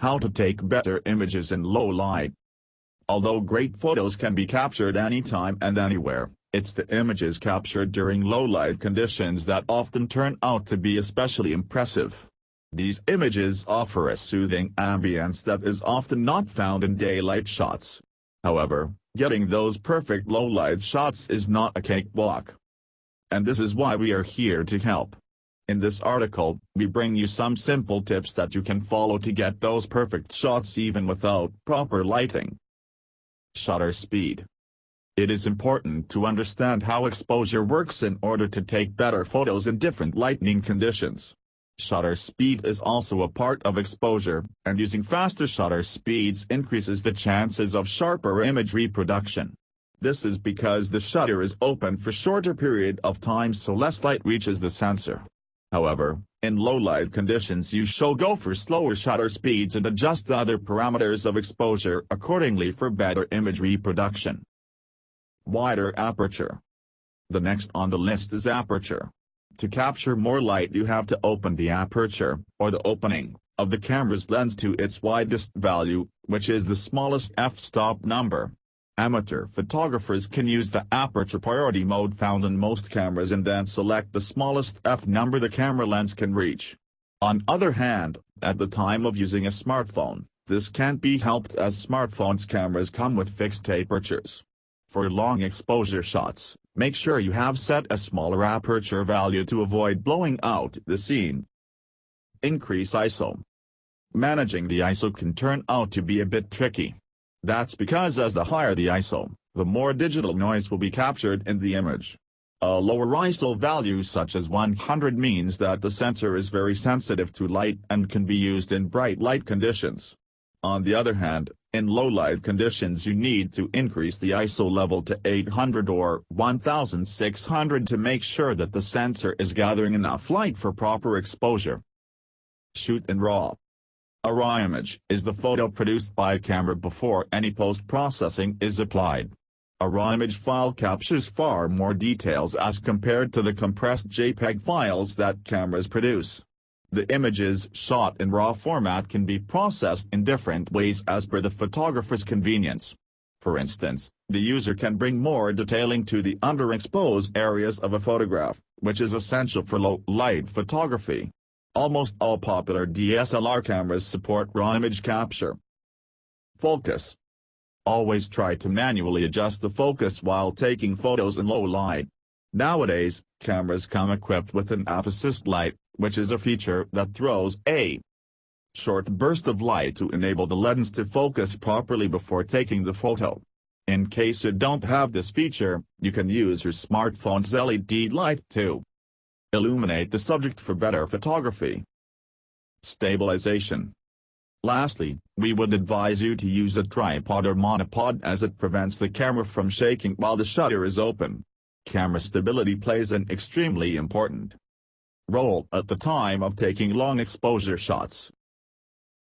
How to take better images in low light. Although great photos can be captured anytime and anywhere, it's the images captured during low light conditions that often turn out to be especially impressive. These images offer a soothing ambience that is often not found in daylight shots. However, getting those perfect low-light shots is not a cakewalk. And this is why we are here to help. In this article, we bring you some simple tips that you can follow to get those perfect shots even without proper lighting. Shutter speed. It is important to understand how exposure works in order to take better photos in different lighting conditions. Shutter speed is also a part of exposure, and using faster shutter speeds increases the chances of sharper image reproduction. This is because the shutter is open for shorter period of time so less light reaches the sensor. However, in low light conditions you should go for slower shutter speeds and adjust the other parameters of exposure accordingly for better image reproduction. Wider aperture. The next on the list is aperture. To capture more light you have to open the aperture, or the opening, of the camera's lens to its widest value, which is the smallest f-stop number. Amateur photographers can use the aperture priority mode found in most cameras and then select the smallest f number the camera lens can reach. On other hand, at the time of using a smartphone, this can't be helped as smartphones' cameras come with fixed apertures. For long exposure shots, make sure you have set a smaller aperture value to avoid blowing out the scene. Increase ISO. Managing the ISO can turn out to be a bit tricky. That's because as the higher the ISO, the more digital noise will be captured in the image. A lower ISO value such as 100 means that the sensor is very sensitive to light and can be used in bright light conditions. On the other hand, in low light conditions you need to increase the ISO level to 800 or 1600 to make sure that the sensor is gathering enough light for proper exposure. Shoot in RAW. A RAW image is the photo produced by a camera before any post-processing is applied. A RAW image file captures far more details as compared to the compressed JPEG files that cameras produce. The images shot in RAW format can be processed in different ways as per the photographer's convenience. For instance, the user can bring more detailing to the underexposed areas of a photograph, which is essential for low-light photography. Almost all popular DSLR cameras support RAW image capture. Focus. Always try to manually adjust the focus while taking photos in low light. Nowadays, cameras come equipped with an f-assist light, which is a feature that throws a short burst of light to enable the lens to focus properly before taking the photo. In case you don't have this feature, you can use your smartphone's LED light to illuminate the subject for better photography. Stabilization. Lastly, we would advise you to use a tripod or monopod as it prevents the camera from shaking while the shutter is open. Camera stability plays an extremely important role at the time of taking long exposure shots.